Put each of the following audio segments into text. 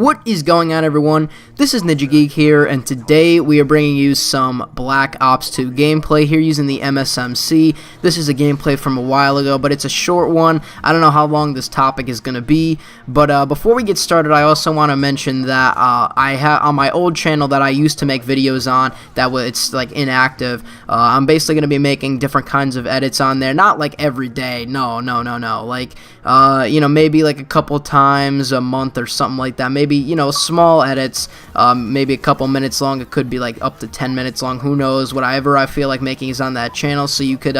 What is going on, everyone? This is Ninja Geek here, and today we are bringing you some Black Ops 2 gameplay here using the MSMC. This is a gameplay from a while ago, but it's a short one. I don't know how long this topic is going to be, but before we get started, I also want to mention that I have on my old channel that I used to make videos on, it's like inactive. I'm basically going to be making different kinds of edits on there, not like every day, no, like, maybe like a couple times a month or something like that, maybe, small edits, maybe a couple minutes long. It could be like up to 10 minutes long, who knows. Whatever I feel like making is on that channel, so you could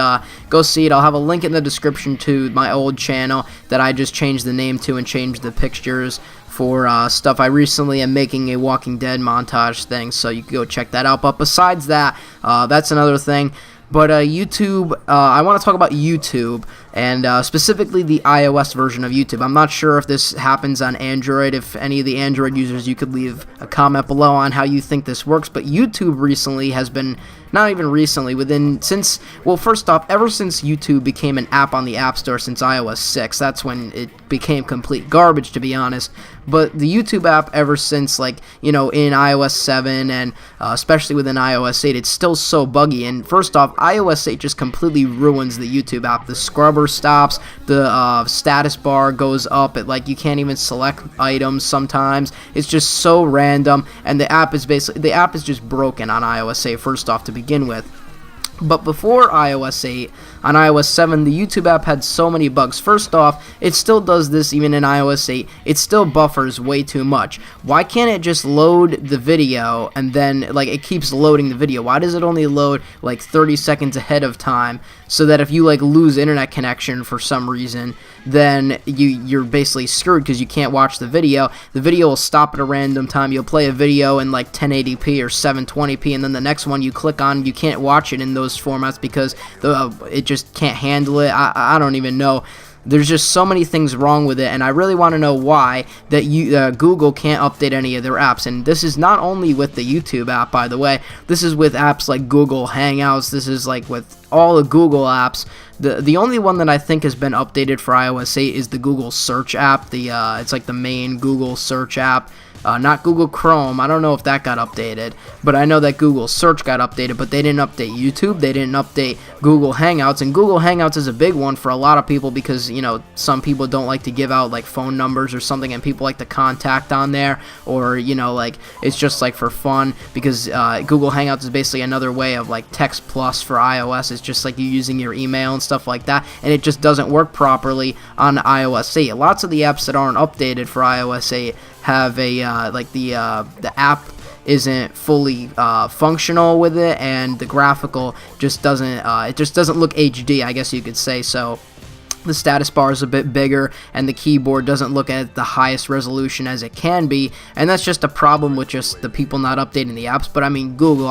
go see it. I'll have a link in the description to my old channel that I just changed the name to and changed the pictures for stuff I recently am making a Walking Dead montage thing, so you can go check that out. But besides that, that's another thing. But YouTube, I want to talk about YouTube, and specifically the iOS version of YouTube. I'm not sure if this happens on Android. If any of the Android users, you could leave a comment below on how you think this works. But YouTube recently has been, not even recently, first off, ever since YouTube became an app on the App Store since iOS 6, that's when it became complete garbage, to be honest. But the YouTube app, ever since, in iOS 7 and especially within iOS 8, it's still so buggy. And first off, iOS 8 just completely ruins the YouTube app. The scrubber stops, the status bar goes up, you can't even select items sometimes. It's just so random, and the app is just broken on iOS 8, first off, to begin with. But before iOS 8, on iOS 7, the YouTube app had so many bugs. First off, it still does this even in iOS 8. It still buffers way too much. Why can't it just load the video and then, it keeps loading the video? Why does it only load, 30 seconds ahead of time, so that if you, lose internet connection for some reason, then you're basically screwed because you can't watch the video. The video will stop at a random time. You'll play a video in, 1080p or 720p, and then the next one you click on, you can't watch it in those formats because it just can't handle it. I don't even know. There's just so many things wrong with it, and I really want to know why that Google can't update any of their apps. And this is not only with the YouTube app, by the way. This is with apps like Google Hangouts. This is with all the Google apps. The only one that I think has been updated for iOS 8 is the Google Search app. It's the main Google Search app. Not Google Chrome. I don't know if that got updated, but I know that Google Search got updated, but they didn't update YouTube. They didn't update Google Hangouts, and Google Hangouts is a big one for a lot of people because, some people don't like to give out, phone numbers or something, and people like to contact on there, or, it's just, for fun, because Google Hangouts is basically another way of, Text Plus for iOS. It's just you using your email and stuff like that, and it just doesn't work properly on iOS 8. Lots of the apps that aren't updated for iOS 8 have the app isn't fully functional with it, and the graphical just doesn't look HD, I guess you could say. So the status bar is a bit bigger, and the keyboard doesn't look at the highest resolution as it can be, and that's just a problem with just the people not updating the apps. But Google,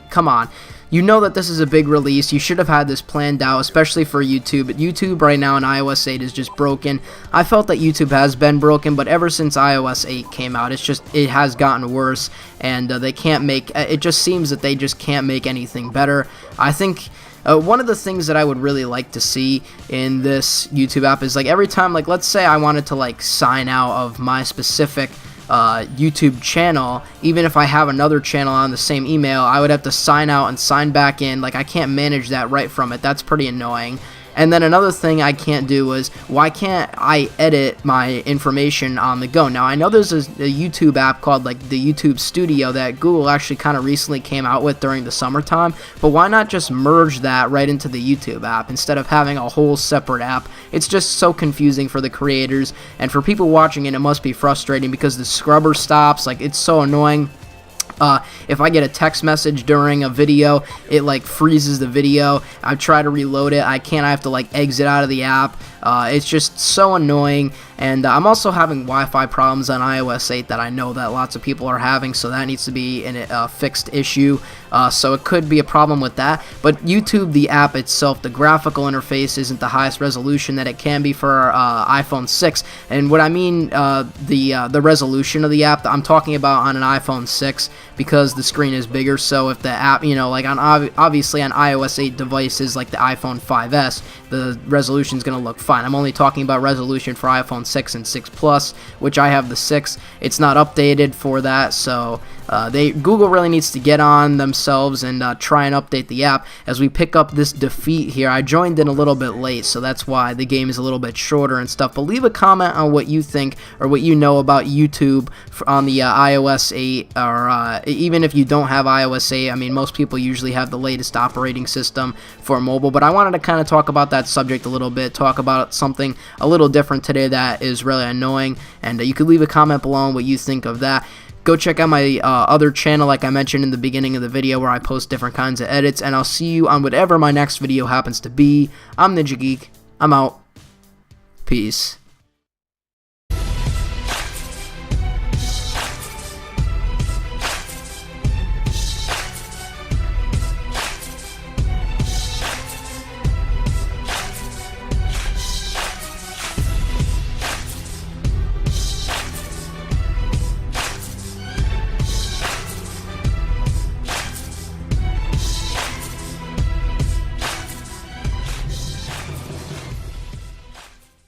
come on. You know that this is a big release. You should have had this planned out, especially for YouTube. But YouTube right now in iOS 8 is just broken. I felt that YouTube has been broken, but ever since iOS 8 came out, it has gotten worse, and they can't make. It just seems that they just can't make anything better. I think. One of the things that I would really like to see in this YouTube app is every time, let's say I wanted to sign out of my specific YouTube channel, even if I have another channel on the same email, I would have to sign out and sign back in. I can't manage that right from it. That's pretty annoying. And then another thing I can't do is, why can't I edit my information on the go? Now, I know there's a YouTube app called the YouTube Studio that Google actually kind of recently came out with during the summertime, but why not just merge that right into the YouTube app instead of having a whole separate app? It's just so confusing for the creators, and for people watching it, it must be frustrating because the scrubber stops. It's so annoying. If I get a text message during a video, it freezes the video. I try to reload it. I can't. I have to exit out of the app. It's just so annoying. And I'm also having Wi-Fi problems on iOS 8 that I know that lots of people are having, so that needs to be a fixed issue. So it could be a problem with that. But YouTube, the app itself, the graphical interface isn't the highest resolution that it can be for iPhone 6. And what I mean, the resolution of the app, I'm talking about on an iPhone 6, because the screen is bigger. So if the app, obviously on iOS 8 devices like the iPhone 5S, the resolution is going to look fine. I'm only talking about resolution for iPhone 6 and 6 Plus, which I have the 6. It's not updated for that, so Google really needs to get on themselves and try and update the app. As we pick up this defeat here, I joined in a little bit late, so that's why the game is a little bit shorter and stuff. But leave a comment on what you think or what you know about YouTube on the iOS 8, or even if you don't have iOS 8. I mean, most people usually have the latest operating system for mobile, but I wanted to kind of talk about that subject a little bit, talk about something a little different today that is really annoying, and you could leave a comment below on what you think of that. Go check out my other channel, like I mentioned in the beginning of the video, where I post different kinds of edits, and I'll see you on whatever my next video happens to be. I'm Ninja Geek. I'm out. Peace.